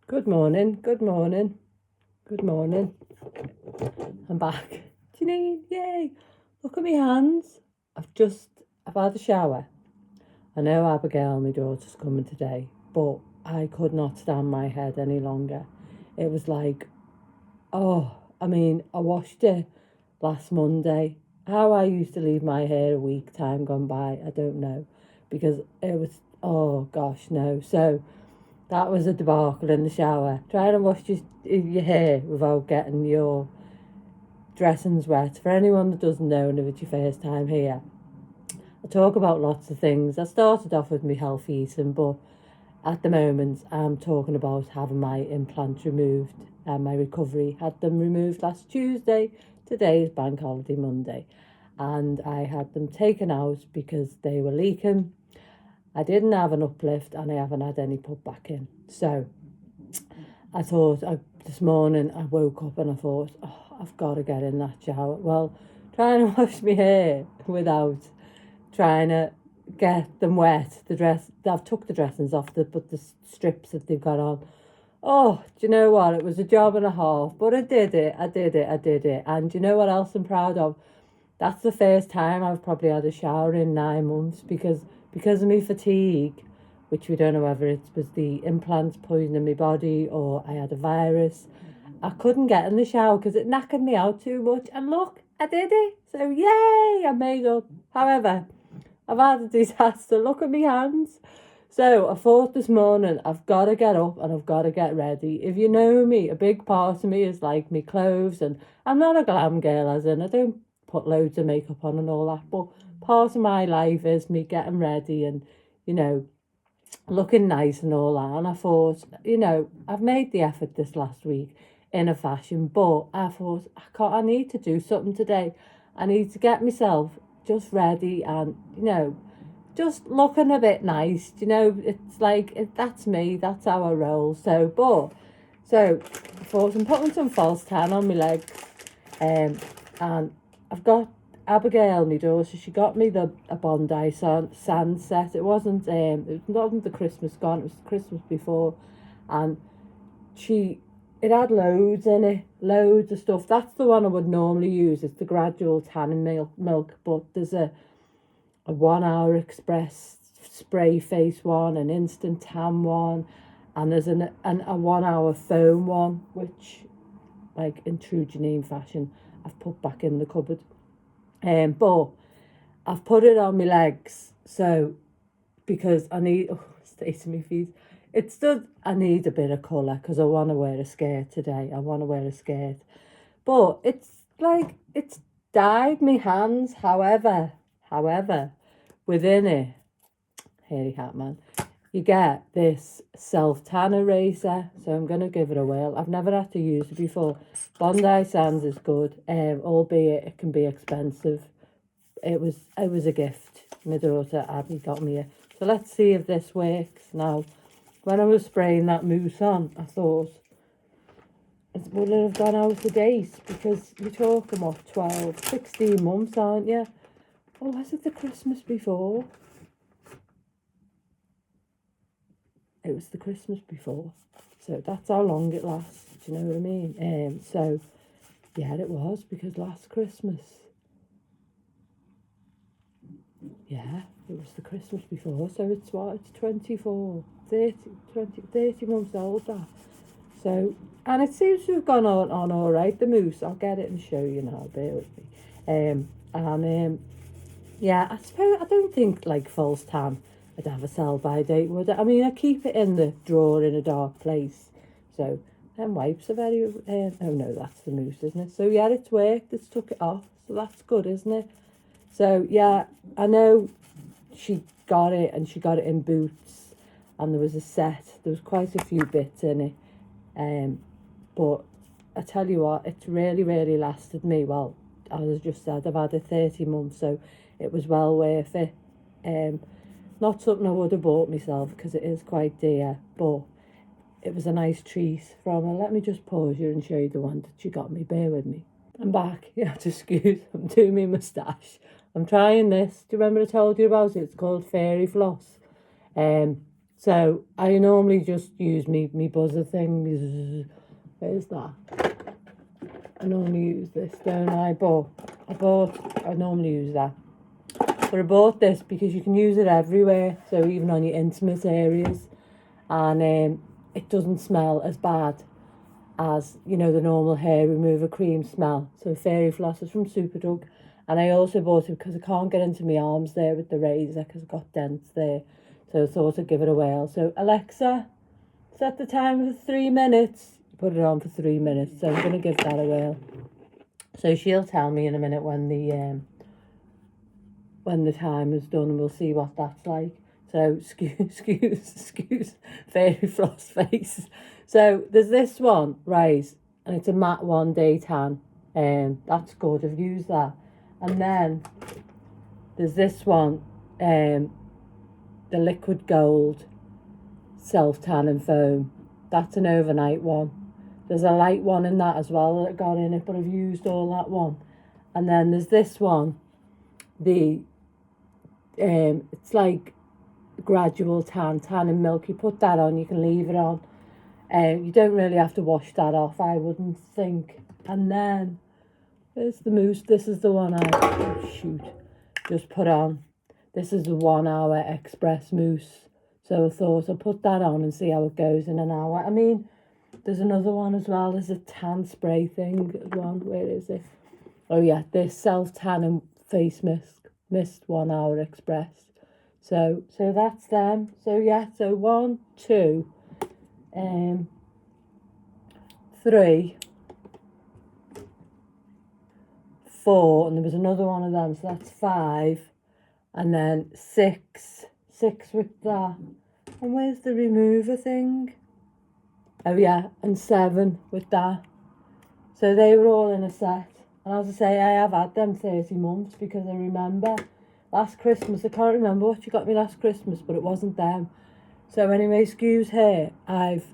Good morning, good morning, good morning. I'm back. Janine, yay! Look at my hands. I've had a shower. I know Abigail, my daughter's coming today, but I could not stand my head any longer. It was like, I washed it last Monday. How I used to leave my hair a week time gone by, I don't know. Because it was, oh gosh, no. So that was a debacle in the shower. Trying to wash your hair without getting your dressings wet. For anyone that doesn't know, and if it's your first time here, I talk about lots of things. I started off with my healthy eating, but at the moment I'm talking about having my implants removed and my recovery. Had them removed last Tuesday. Today is Bank Holiday Monday. And I had them taken out because they were leaking. I didn't have an uplift and I haven't had any put back in. So I thought this morning I woke up and I thought, I've got to get in that shower. Well, trying to wash my hair without trying to get them wet. I've took the dressings off, but the strips that they've got on. Oh, do you know what? It was a job and a half, but I did it. And do you know what else I'm proud of? That's the first time I've probably had a shower in 9 months because of my fatigue, which we don't know whether it was the implants poisoning my body or I had a virus. I couldn't get in the shower because it knackered me out too much. And look, I did it. So yay, I made up. However, I've had a disaster. Look at my hands. So I thought this morning, I've got to get up and I've got to get ready. If you know me, a big part of me is like me clothes, and I'm not a glam girl, as in I don't put loads of makeup on and all that, but part of my life is me getting ready and, looking nice and all that. And I thought, I've made the effort this last week in a fashion, but I thought, I need to do something today. I need to get myself just ready and, just looking a bit nice. It's like, that's me, that's how I roll. So I thought I'm putting some false tan on my legs, and I've got Abigail, my daughter, she got me a Bondi sand set. It wasn't the Christmas gone, it was the Christmas before, and it had loads in it, loads of stuff. That's the one I would normally use. It's the gradual tanning milk, but there's a 1 hour express spray face one, an instant tan one, and there's a 1 hour foam one, which, like in true Janine fashion, I've put back in the cupboard. But I've put it on my legs, so because I need, stay to my feet. I need a bit of colour because I want to wear a skirt today. I want to wear a skirt, but it's dyed my hands. However, within it, hairy hat man, you get this self-tan eraser, so I'm going to give it a whirl. I've never had to use it before. Bondi Sands is good, albeit it can be expensive. It was a gift. My daughter Abby got me it. So let's see if this works. Now, when I was spraying that mousse on, I thought, would it have gone out of date? Because you're talking, 12, 16 months, aren't you? Oh, was it the Christmas before? It was the Christmas before. So that's how long it lasts. Do you know what I mean? So, yeah, it was, because last Christmas, yeah, it was the Christmas before. So it's 24, 30 months old, that. So, and it seems to have gone on all right, the mousse. I'll get it and show you now, bear with me. Yeah, I suppose, I don't think, like, false tan, I'd have a sell-by date, would it? I mean, I keep it in the drawer in a dark place. So, them wipes are very, oh no, that's the mousse, isn't it? So, yeah, it's worked, it's took it off. So, that's good, isn't it? So, yeah, I know she got it, and she got it in Boots, and there was a set. There was quite a few bits in it. But I tell you what, it's really, really lasted me. Well, as I just said, I've had it 30 months, so it was well worth it. Not something I would have bought myself because it is quite dear, but it was a nice treat from her. Let me just pause you and show you the one that she got me. Bear with me. I'm back. You have to excuse. I'm doing my moustache. I'm trying this. Do you remember I told you about it? It's called Fairy Floss. So I normally just use me buzzer thing. Where's that? I normally use this, don't I? But I normally use that. But I bought this because you can use it everywhere, so even on your intimate areas, and it doesn't smell as bad as, you know, the normal hair remover cream smell. So Fairy Floss is from Superdrug, and I also bought it because I can't get into my arms there with the razor because I've got dents there. So I thought I'd give it a whirl. So Alexa, set the timer for 3 minutes. Put it on for 3 minutes. So I'm going to give that a whirl. So she'll tell me in a minute when the time is done, and we'll see what that's like. So excuse Fairy Frost face. So there's this one, right, and it's a matte 1-day tan. That's good. I've used that. And then there's this one, the liquid gold self tanning foam. That's an overnight one. There's a light one in that as well that got in it, but I've used all that one. And then there's this one, it's like gradual tan and milk. You put that on, you can leave it on. You don't really have to wash that off, I wouldn't think. And then there's the mousse. This is the one just put on. This is the 1 hour express mousse. So I thought I'll put that on and see how it goes in an hour. I mean, there's another one as well. There's a tan spray thing one. Where is it? Oh yeah, this self tan and face mist 1 hour express. So that's them. So yeah, so 1, 2, 3, 4, and there was another one of them, so that's 5, and then 6 with that. And where's the remover thing? Oh yeah, and 7 with that. So they were all in a set. And as I say, I have had them 30 months because I remember last Christmas, I can't remember what you got me last Christmas, but it wasn't them. So anyway, excuse hair, I've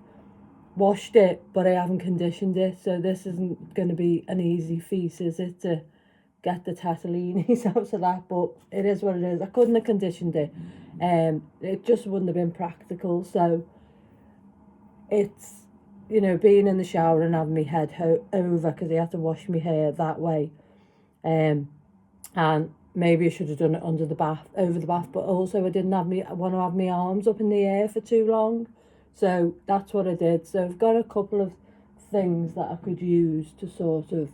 washed it, but I haven't conditioned it. So this isn't going to be an easy feat, is it, to get the tatallinis out of that? But it is what it is. I couldn't have conditioned it. It just wouldn't have been practical. So it's, you know, being in the shower and having my head over because I had to wash my hair that way. And maybe I should have done it over the bath, but also I didn't want to have my arms up in the air for too long. So that's what I did. So I've got a couple of things that I could use to sort of,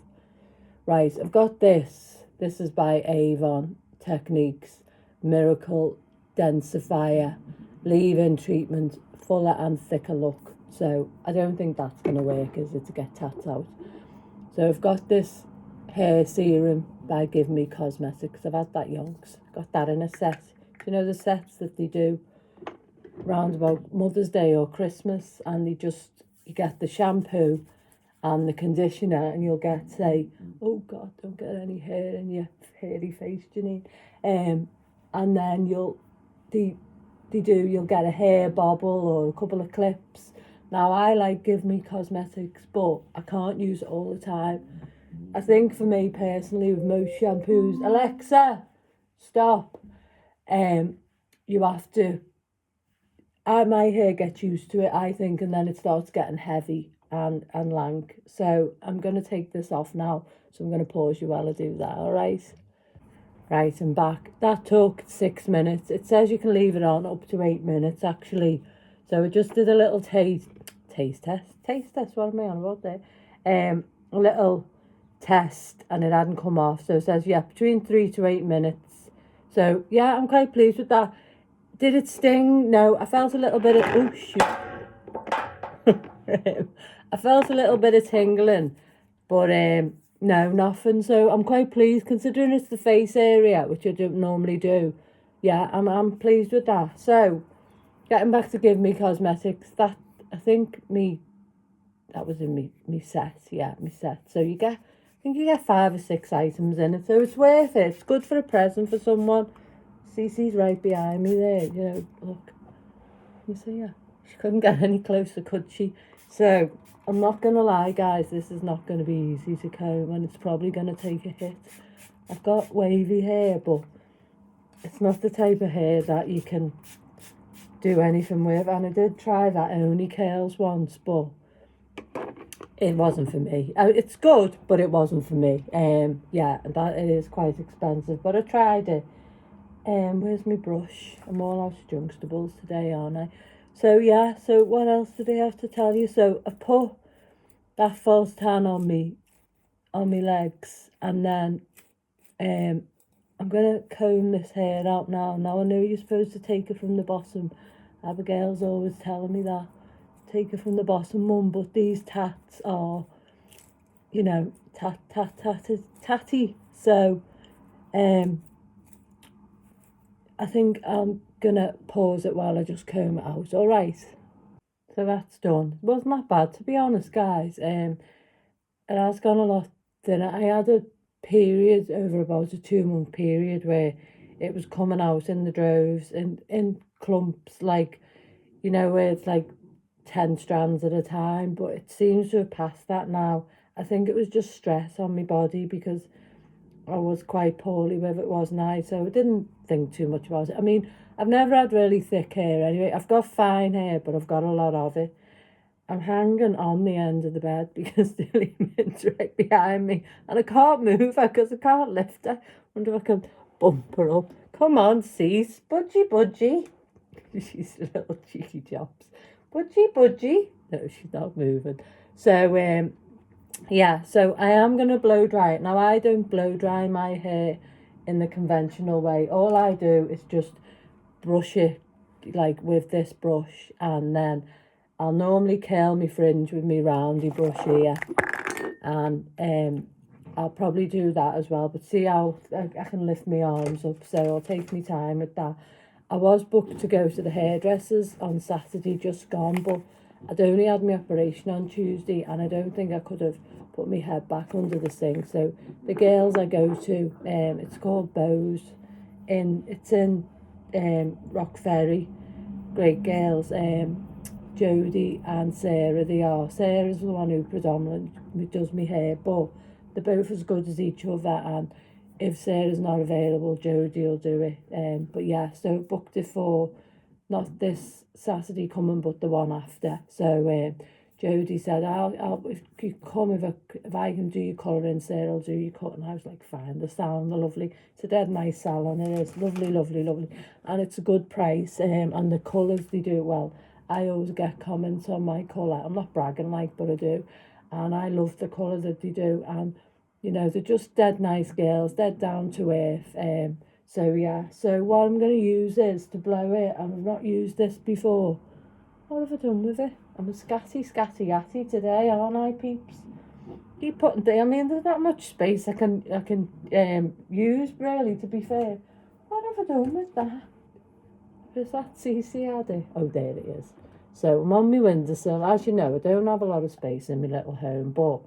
right, I've got this. This is by Avon Techniques Miracle Densifier Leave-In Treatment, fuller and thicker look. So I don't think that's going to work, is it, to get tats out. So I've got this hair serum by Give Me Cosmetics. I've had that yonks. Got that in a set. You know the sets that they do round about Mother's Day or Christmas, and you get the shampoo and the conditioner, and you'll get, say, oh God, don't get any hair in your hairy face, Janine. And then you'll get a hair bobble or a couple of clips. Now I like Give Me Cosmetics, but I can't use it all the time. I think for me personally, with most shampoos, Alexa, stop. You have to. My hair gets used to it, I think, and then it starts getting heavy and lank. So I'm going to take this off now. So I'm going to pause you while I do that, all right? Right, I'm back. That took 6 minutes. It says you can leave it on up to 8 minutes, actually. So I just did a little taste test, what am I on about there? A little test, and it hadn't come off. So it says, yeah, between 3 to 8 minutes. So, yeah, I'm quite pleased with that. Did it sting? No, I felt a little bit of... Oh, shoot. I felt a little bit of tingling, but no, nothing. So I'm quite pleased, considering it's the face area, which I don't normally do. Yeah, I'm pleased with that. So, getting back to Give Me Cosmetics, that, I think that was in me set. Yeah, me set. So I think you get 5 or 6 items in it. So it's worth it. It's good for a present for someone. Cece's right behind me there, you know, look. You see her? She couldn't get any closer, could she? So, I'm not going to lie, guys, this is not going to be easy to comb, and it's probably going to take a hit. I've got wavy hair, but it's not the type of hair that you can do anything with. And I did try that Only Curls once, but it wasn't for me. It's good, but it wasn't for me. Yeah, that it is quite expensive, but I tried it. Where's my brush? I'm all out of Junkstables today, aren't I? So yeah, so what else did I have to tell you? So I put that false tan on me legs, and then I'm gonna comb this hair out now. Now I know you're supposed to take it from the bottom. Abigail's always telling me that. Take it from the bottom, Mum, but these tats are, you know, tatty. So I think I'm gonna pause it while I just comb it out, alright? So that's done. It wasn't that bad, to be honest, guys. It has gone a lot thinner. I had a period over about a 2-month period where it was coming out in the droves and in clumps, like, you know, where it's like 10 strands at a time, but it seems to have passed that now. I think it was just stress on my body because I was quite poorly with it, wasn't I? So I didn't think too much about it. I mean, I've never had really thick hair anyway. I've got fine hair, but I've got a lot of it. I'm hanging on the end of the bed because the Leeman's right behind me and I can't move her because I can't lift her. Wonder if I can bump her up. Come on, cease. Budgie. She's a little cheeky chops. Budgie. No, she's not moving. So, yeah, so I am going to blow dry it. Now, I don't blow dry my hair in the conventional way. All I do is just brush it like with this brush, and then I'll normally curl my fringe with my roundy brush here, and I'll probably do that as well. But see how I can lift my arms up, so I'll take my time with that. I was booked to go to the hairdressers on Saturday, just gone, but I'd only had my operation on Tuesday, and I don't think I could have put my head back under the sink. So the girls I go to, it's called Bose, it's in Rock Ferry. Great girls, Jodie and Sarah, they are. Sarah's the one who predominantly does my hair, but they're both as good as each other, and if Sarah's not available, Jodie will do it. But yeah, so booked it for not this Saturday coming, but the one after. So Jodie said, I'll if you come, if I can do your colouring, Sarah will do your cut. And I was like, fine, the sound, the lovely. It's a dead nice salon, it is. Lovely. And it's a good price, and the colours, they do it well. I always get comments on my colour. I'm not bragging like, but I do. And I love the colour that they do. And, you know, they're just dead nice girls, dead down to earth. So, yeah. So what I'm going to use is to blow it. I've not used this before. What have I done with it? I'm a scatty today, aren't I, peeps? Keep putting I mean, there's not much space I can use, really, to be fair. What have I done with that? Is that CC Addy? Oh, there it is. So I'm on my windowsill. As you know, I don't have a lot of space in my little home, but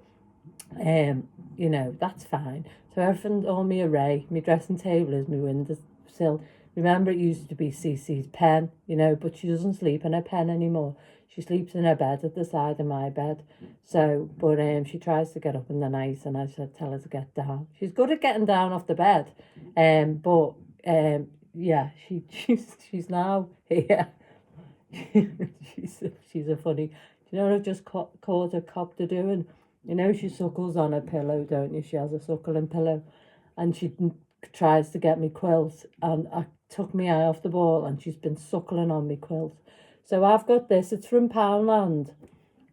you know, that's fine. So everything, all my array, my dressing table is my windowsill. Remember, it used to be CC's pen, you know, but she doesn't sleep in her pen anymore. She sleeps in her bed at the side of my bed. So, but she tries to get up in the night, and I said, tell her to get down. She's good at getting down off the bed, but yeah, she's now here. she's a funny. Do you know what I've just caught her copter doing? You know, she suckles on her pillow, don't you? She has a suckling pillow, and she tries to get me quilt, and I took my eye off the ball, and she's been suckling on me quilt. So I've got this. It's from Poundland,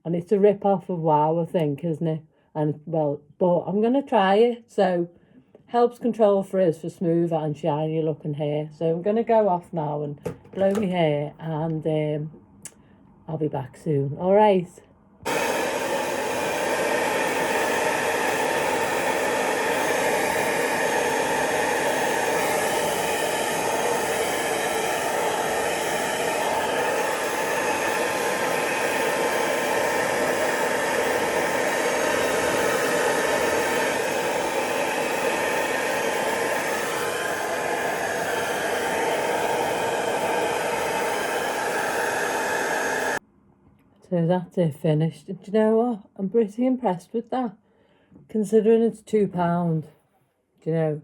and it's a rip-off of Wow, I think, isn't it? And, well, but I'm going to try it. So helps control frizz for smoother and shinier looking hair. So I'm going to go off now and blow my hair, and I'll be back soon. All right. So that's it, finished. And do you know what? I'm pretty impressed with that, considering it's £2. Do you know?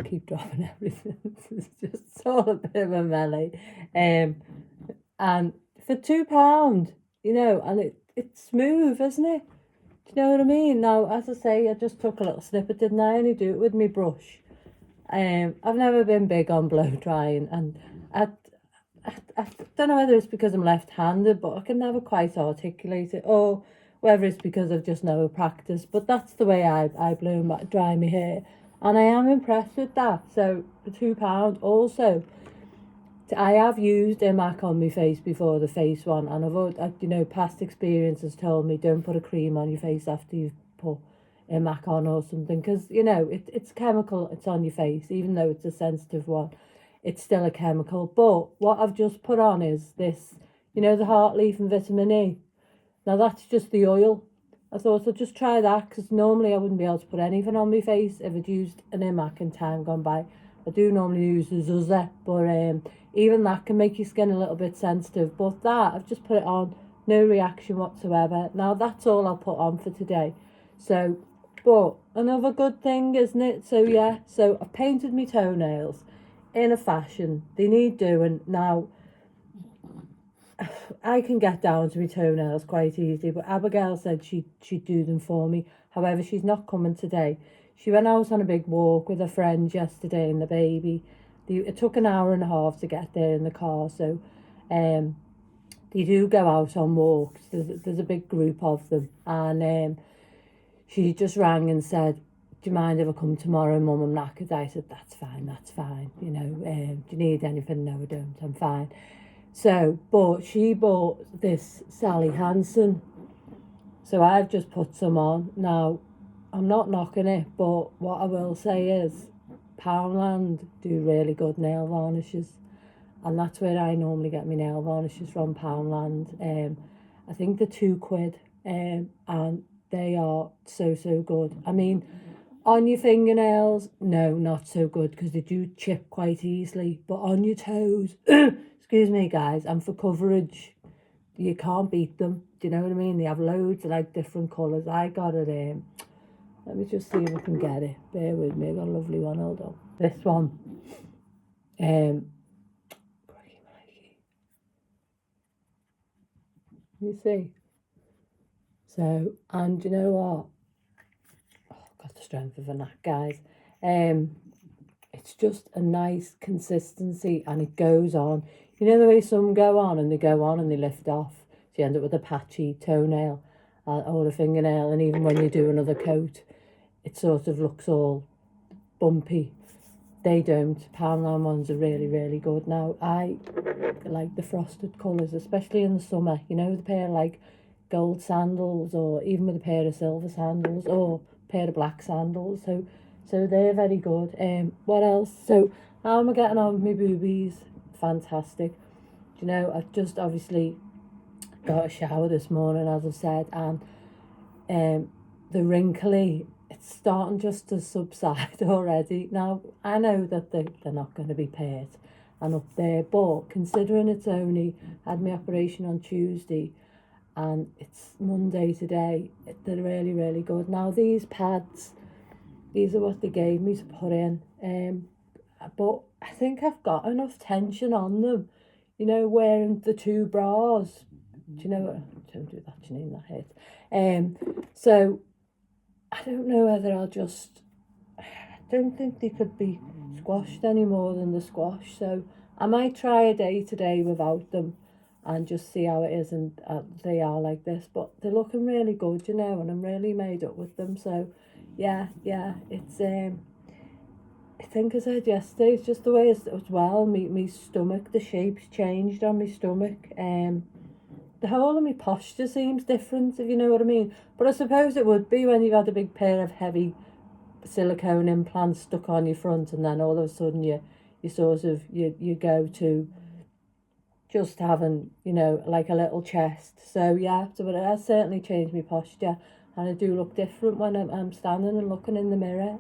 keep dropping everything. It's just all a bit of a melee. And for £2, and it's smooth, isn't it? Do you know what I mean? Now, as I say, I just took a little snippet, didn't I? Only do it with my brush. I've never been big on blow drying, and I don't know whether it's because I'm left-handed, but I can never quite articulate it, or whether it's because I've just never practiced. But that's the way I dry my hair, and I am impressed with that. So for £2, also, I have used Imac on my face before, the face one, and past experience has told me don't put a cream on your face after you've put Imac on or something, because it's chemical, it's on your face, even though it's a sensitive one, it's still a chemical. But what I've just put on is this, the heart leaf and vitamin E. Now that's just the oil. I thought I'd just try that, because normally I wouldn't be able to put anything on my face if I'd used an Imac in time gone by. I do normally use the Zuzza, but even that can make your skin a little bit sensitive. But that, I've just put it on, no reaction whatsoever. Now that's all I'll put on for today. So, but another good thing, isn't it? So yeah, so I've painted my toenails in a fashion. They need doing. Now, I can get down to my toenails quite easily, but Abigail said she'd do them for me. However, she's not coming today. She went out on a big walk with her friends yesterday and the baby. It took an hour and a half to get there in the car, so they do go out on walks. There's a big group of them, and she just rang and said, do you mind if I come tomorrow, Mum? I'm knackered. I said, that's fine. Do you need anything? No, I don't. I'm fine. So, but she bought this Sally Hansen. So I've just put some on. Now, I'm not knocking it, but what I will say is Poundland do really good nail varnishes. And that's where I normally get my nail varnishes from, Poundland. I think they're £2. And they are so good. I mean, on your fingernails, no, not so good, because they do chip quite easily. But on your toes, excuse me guys, and for coverage, you can't beat them. Do you know what I mean? They have loads of like different colours. I got it, let me just see if I can get it. Bear with me, I got a lovely one, hold on. This one. You see? So, and you know what? Oh, got the strength of a neck, guys. It's just a nice consistency, and it goes on. You know the way some go on and they lift off. So you end up with a patchy toenail or a fingernail, and even when you do another coat, it sort of looks all bumpy. They don't. Poundland ones are really good. Now, I like the frosted colours, especially in the summer. The pair like gold sandals, or even with a pair of silver sandals, or a pair of black sandals. So they're very good. What else? So how am I getting on with my boobies? Fantastic. I've just obviously got a shower this morning, as I've said, and the wrinkly, it's starting just to subside already. Now, I know that they're not going to be paired and up there, but considering it's only had my operation on Tuesday and it's Monday today, they're really good. Now, these pads, these are what they gave me to put in, but I think I've got enough tension on them, wearing the 2 bras. Do you know what? Don't do that, Janine, that hurts. So I don't know whether I don't think they could be squashed any more than the squash. So I might try a day today without them and just see how it is. And they are like this, but they're looking really good, and I'm really made up with them. So yeah, it's I think I said yesterday, it's just the way it's as well. Me stomach, the shape's changed on my stomach. The whole of my posture seems different, if you know what I mean. But I suppose it would be when you've had a big pair of heavy silicone implants stuck on your front, and then all of a sudden you sort of you go to just having like a little chest. So yeah, but it has certainly changed my posture, and I do look different when I'm standing and looking in the mirror.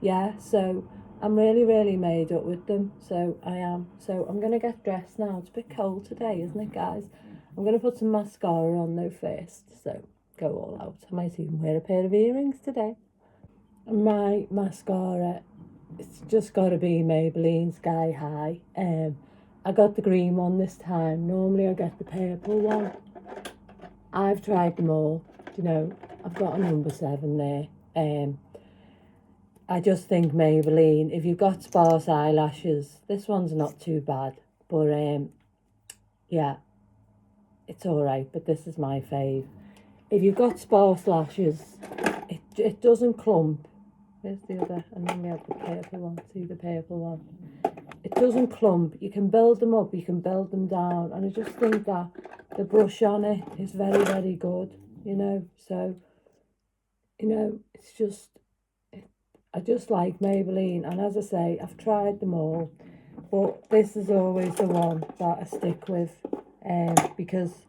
Yeah, so I'm really made up with them. So I am. So I'm gonna get dressed now. It's a bit cold today, isn't it, guys? I'm going to put some mascara on though first, so go all out. I might even wear a pair of earrings today. My mascara it's just got to be Maybelline Sky High. I got the green one this time. Normally I get the purple one. I've tried them all. You know, I've got a number 7 there. I just think Maybelline, if you've got sparse eyelashes, this one's not too bad. But yeah, it's all right. But this is my fave. If you've got sparse lashes, it doesn't clump. Where's the other? And then we have the purple one. See the purple one? It doesn't clump. You can build them up, you can build them down. And I just think that the brush on it is very, very good, you know. So, you know, it's just, I just like Maybelline. And as I say, I've tried them all. But this is always the one that I stick with, because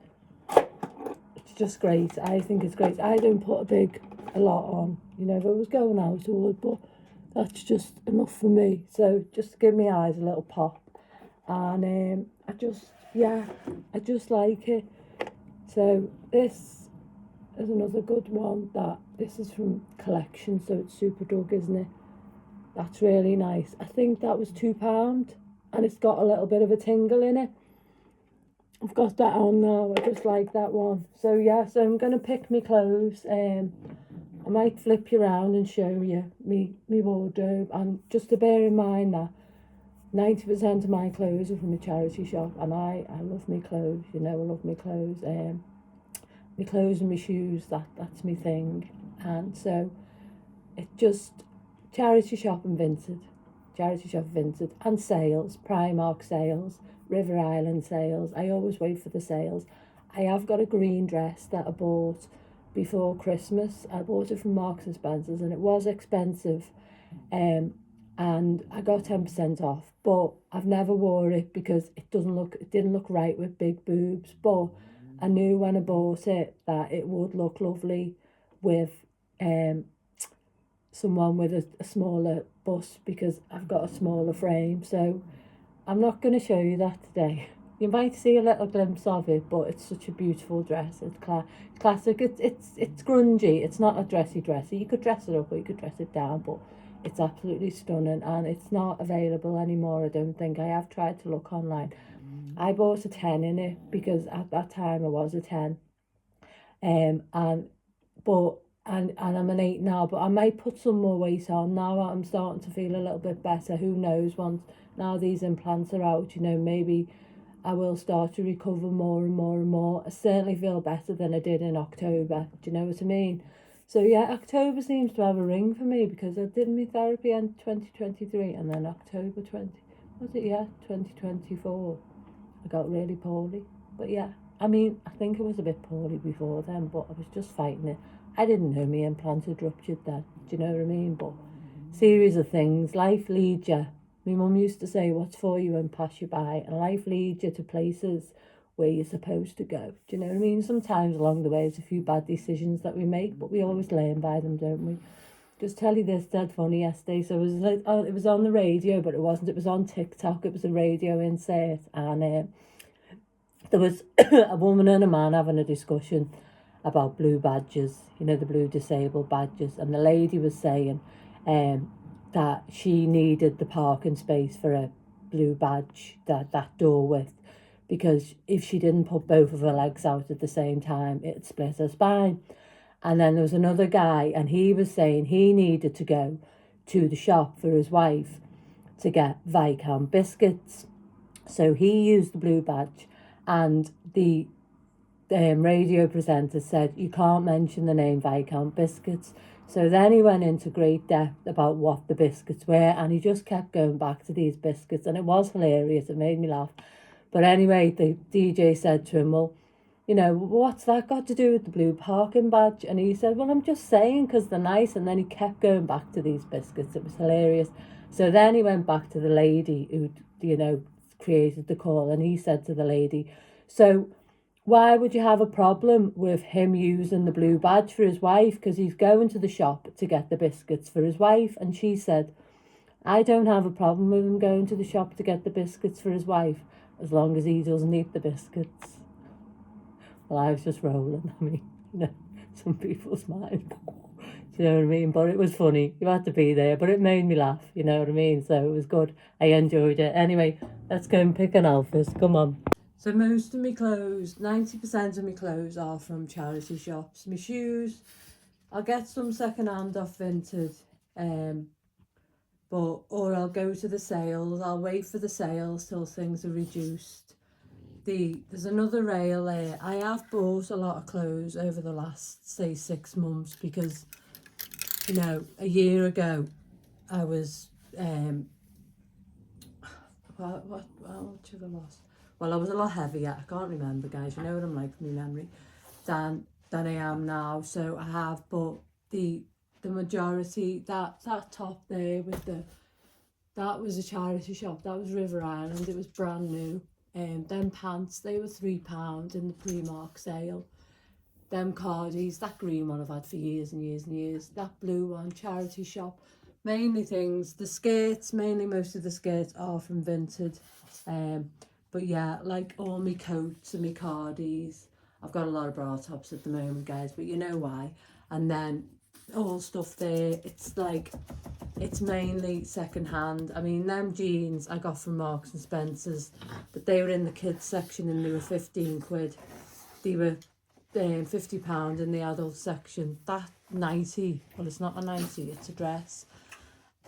it's just great. I think it's great. I don't put a lot on. You know, if I was going out, I would, but that's just enough for me. So just to give my eyes a little pop. And I just like it. So this is another good one. This is from Collection, so it's Superdrug, isn't it? That's really nice. I think that was £2, and it's got a little bit of a tingle in it. I've got that on now. I just like that one. So yeah, so I'm gonna pick my clothes. I might flip you around and show you me wardrobe, and just to bear in mind that 90% of my clothes are from a charity shop, and I love my clothes, you know, I love my clothes. My clothes and my shoes, that's my thing. And so it just charity shop and Vinted, and sales, Primark sales, River Island sales. I always wait for the sales. I have got a green dress that I bought before Christmas. I bought it from Marks and Spencer's, and it was expensive, and I got 10% off, but I've never wore it because it didn't look right with big boobs. But I knew when I bought it that it would look lovely with someone with a smaller bust, because I've got a smaller frame. So I'm not going to show you that today. You might see a little glimpse of it, but it's such a beautiful dress. It's classic. It's grungy. It's not a dressy. You could dress it up or you could dress it down, but it's absolutely stunning, and it's not available anymore, I don't think. I have tried to look online. I bought a 10 in it because at that time I was a 10. And I'm an 8 now, but I might put some more weight on now. I'm starting to feel a little bit better. Who knows, once now these implants are out, you know, maybe I will start to recover more and more and more. I certainly feel better than I did in October. Do you know what I mean? So yeah, October seems to have a ring for me, because I did my therapy in 2023, and then October 2024, I got really poorly. But yeah, I mean, I think I was a bit poorly before then, but I was just fighting it. I didn't know my implant had ruptured then. Do you know what I mean? But series of things, life leads you. My mum used to say, what's for you and pass you by, and life leads you to places where you're supposed to go. Do you know what I mean? Sometimes along the way there's a few bad decisions that we make, but we always learn by them, don't we? Just tell you this, dead funny yesterday. So it was like, it was on the radio, but it wasn't. It was on TikTok. It was a radio insert, and there was a woman and a man having a discussion about blue badges, you know, the blue disabled badges. And the lady was saying that she needed the parking space for a blue badge, that door width, because if she didn't put both of her legs out at the same time, it'd split her spine. And then there was another guy, and he was saying he needed to go to the shop for his wife to get Viscount biscuits. So he used the blue badge, and the radio presenter said, you can't mention the name Viscount biscuits. So then he went into great depth about what the biscuits were, and he just kept going back to these biscuits, and it was hilarious. It made me laugh. But anyway, the DJ said to him, well, you know, what's that got to do with the blue parking badge? And he said, well, I'm just saying because they're nice. And then he kept going back to these biscuits. It was hilarious. So then he went back to the lady who, you know, created the call, and he said to the lady, so why would you have a problem with him using the blue badge for his wife? Because he's going to the shop to get the biscuits for his wife. And she said, I don't have a problem with him going to the shop to get the biscuits for his wife, as long as he doesn't eat the biscuits. Well, I was just rolling. I mean, you know, some people's minds. Do you know what I mean? But it was funny. You had to be there, but it made me laugh. You know what I mean? So it was good. I enjoyed it. Anyway, let's go and pick an outfit. Come on. So most of my clothes, 90% of my clothes are from charity shops. My shoes, I'll get some second hand off Vinted, or I'll go to the sales. I'll wait for the sales till things are reduced. There's another rail there. I have bought a lot of clothes over the last, say, 6 months because, you know, a year ago I was what should I lost? Well, I was a lot heavier. I can't remember, guys. You know what I'm like with my memory, than I am now. So I have, but the majority, that top there with that was a charity shop. That was River Island. It was brand new. Them pants, they were £3 in the pre-mark sale. Them cardies, that green one I've had for years and years and years. That blue one, charity shop. Mainly things, the skirts, mainly most of the skirts are from Vinted. But yeah, like all my coats and my cardies. I've got a lot of bra tops at the moment, guys, but you know why. And then all stuff there, it's like, it's mainly second hand. I mean, them jeans I got from Marks and Spencer's, but they were in the kids section and they were 15 quid. They were £50 in the adult section. That 90, well, it's not a 90, it's a dress.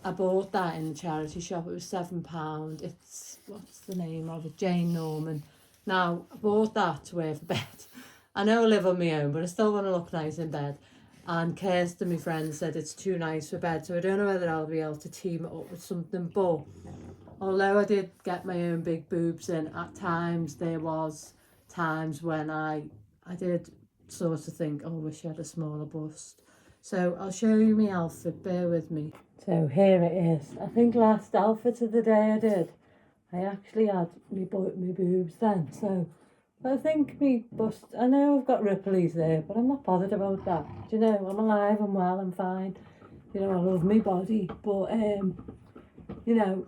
I bought that in the charity shop. It was £7. It's, what's the name of it? Jane Norman. Now, I bought that to wear for bed. I know I live on my own, but I still want to look nice in bed. And Kirsten, my friend, said it's too nice for bed. So I don't know whether I'll be able to team it up with something. But although I did get my own big boobs in, at times there was times when I did sort of think, oh, I wish I had a smaller bust. So I'll show you my outfit, bear with me. So here it is. I think last outfit of the day I did, I actually had me boobs then. So I think me bust, I know I've got ripples there, but I'm not bothered about that. Do you know, I'm alive, I'm well, I'm fine. You know, I love my body, but you know,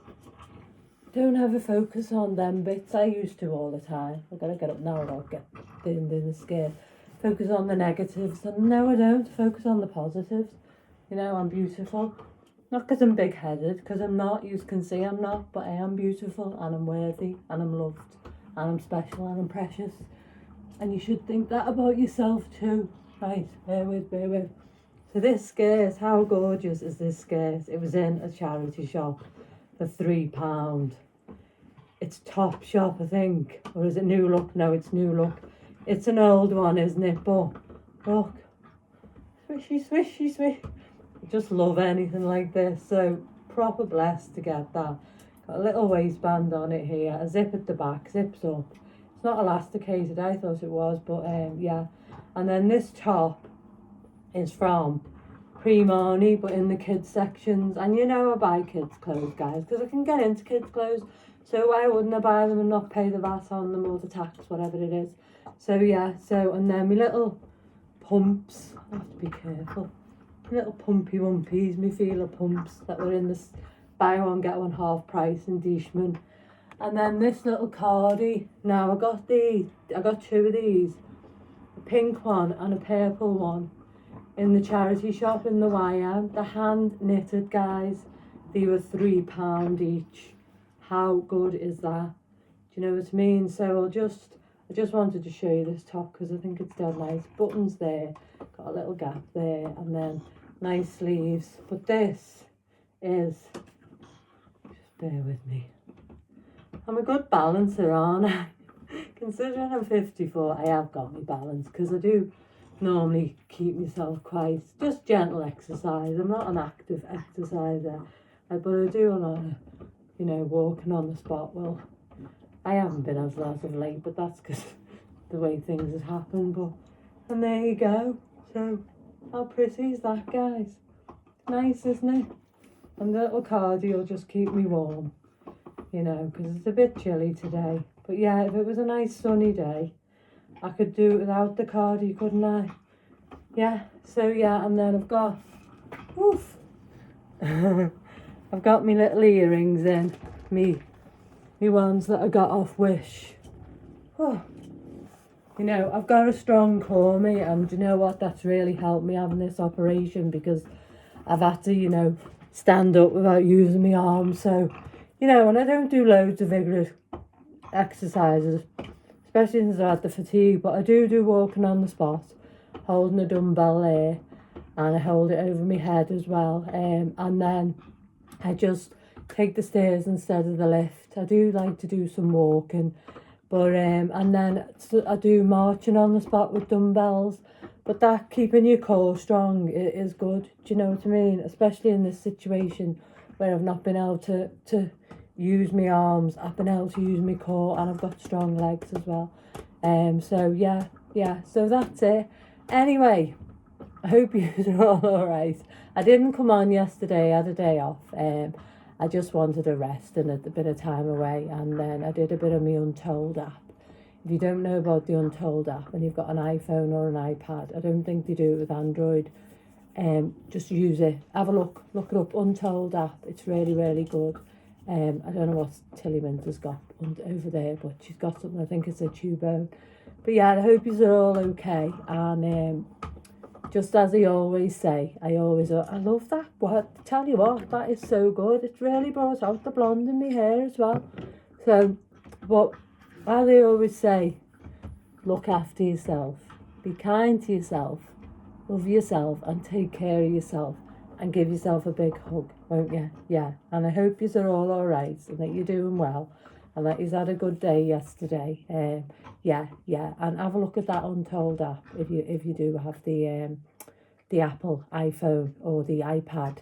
don't ever focus on them bits. I used to all the time. I've got to get up now and I'll get in the skirt. Focus on the negatives, and no I don't. Focus on the positives. You know, I'm beautiful. Not because I'm big-headed, because I'm not. You can see I'm not, but I am beautiful and I'm worthy and I'm loved and I'm special and I'm precious. And you should think that about yourself too. Right, bear with. So this skirt, how gorgeous is this skirt? It was in a charity shop for £3. It's Top Shop, I think. Or is it New Look? No, it's New Look. It's an old one, isn't it? But look, swishy. I just love anything like this. So proper blessed to get that. Got a little waistband on it here, a zip at the back, zips up. It's not elasticated, I thought it was, but yeah. And then this top is from Pre-Marnie, but in the kids sections. And you know I buy kids clothes, guys, because I can get into kids clothes. So why wouldn't I buy them and not pay the VAT on them or the tax, whatever it is. So yeah, and then my little pumps, I have to be careful. Little pumpy wumpies, me feeler pumps that were in this buy one get one half price in Deishman. And then this little cardie. Now I got two of these, a pink one and a purple one, in the charity shop in the YM. The hand knitted, guys. They were £3 each. How good is that? Do you know what I mean? So I just wanted to show you this top because I think it's dead nice. Buttons there, got a little gap there, and then nice sleeves. But this is, just bear with me, I'm a good balancer, aren't I? Considering I'm 54, I have got my balance because I do normally keep myself quite, just gentle exercise. I'm not an active exerciser, but I do a lot of, you know, walking on the spot. Well, I haven't been as of late, but that's because the way things have happened. But, and there you go. So how pretty is that, guys? Nice, isn't it? And the little cardie will just keep me warm, you know, because it's a bit chilly today. But yeah, if it was a nice sunny day, I could do it without the cardie, couldn't I? Yeah, so yeah, and then I've got, I've got me little earrings in, me ones that I got off Wish. Oh, You know, I've got a strong core, mate, and you know what? That's really helped me having this operation, because I've had to, you know, stand up without using my arms. So, you know, and I don't do loads of vigorous exercises, especially since I had the fatigue, but I do walking on the spot, holding a dumbbell there, and I hold it over my head as well. And then I just take the stairs instead of the lift. I do like to do some walking, but and then I do marching on the spot with dumbbells. But that keeping your core strong is good. Do you know what I mean? Especially in this situation where I've not been able to use my arms, I've been able to use my core, and I've got strong legs as well. So yeah. So that's it. Anyway, I hope you are all alright. I didn't come on yesterday, I had a day off. I just wanted a rest and a bit of time away, and then I did a bit of my Untold app. If you don't know about the Untold app and you've got an iPhone or an iPad, I don't think they do it with Android. Just use it. Have a look it up, Untold app. It's really, really good. I don't know what Tilly Minter's got over there, but she's got something, I think it's a tubone. But yeah, I hope you're all okay. And just as I always say, I love that. But tell you what, that is so good. It's really brought out the blonde in my hair as well. So, but as I always say, look after yourself. Be kind to yourself. Love yourself and take care of yourself. And give yourself a big hug, won't you? Yeah. And I hope you're all alright and that you're doing well. And that you've had a good day yesterday. Yeah. And have a look at that Untold app if you do have the Apple iPhone or the iPad,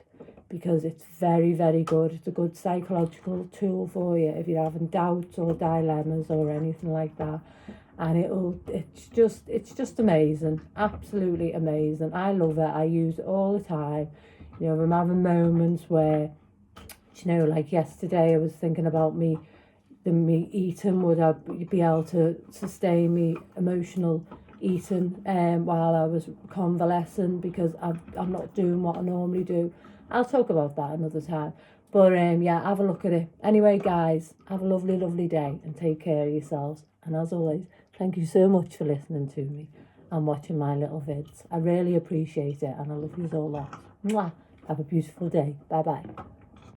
because it's very, very good. It's a good psychological tool for you if you're having doubts or dilemmas or anything like that. And it's just amazing, absolutely amazing. I love it. I use it all the time. You know, I'm having moments where, you know, like yesterday I was thinking about me eating, would I be able to sustain me emotional eating while I was convalescing, because I'm not doing what I normally do. I'll talk about that another time. But yeah, have a look at it. Anyway, guys, have a lovely, lovely day and take care of yourselves. And as always, thank you so much for listening to me and watching my little vids. I really appreciate it, and I love you all lot. Mwah. Have a beautiful day. Bye-bye.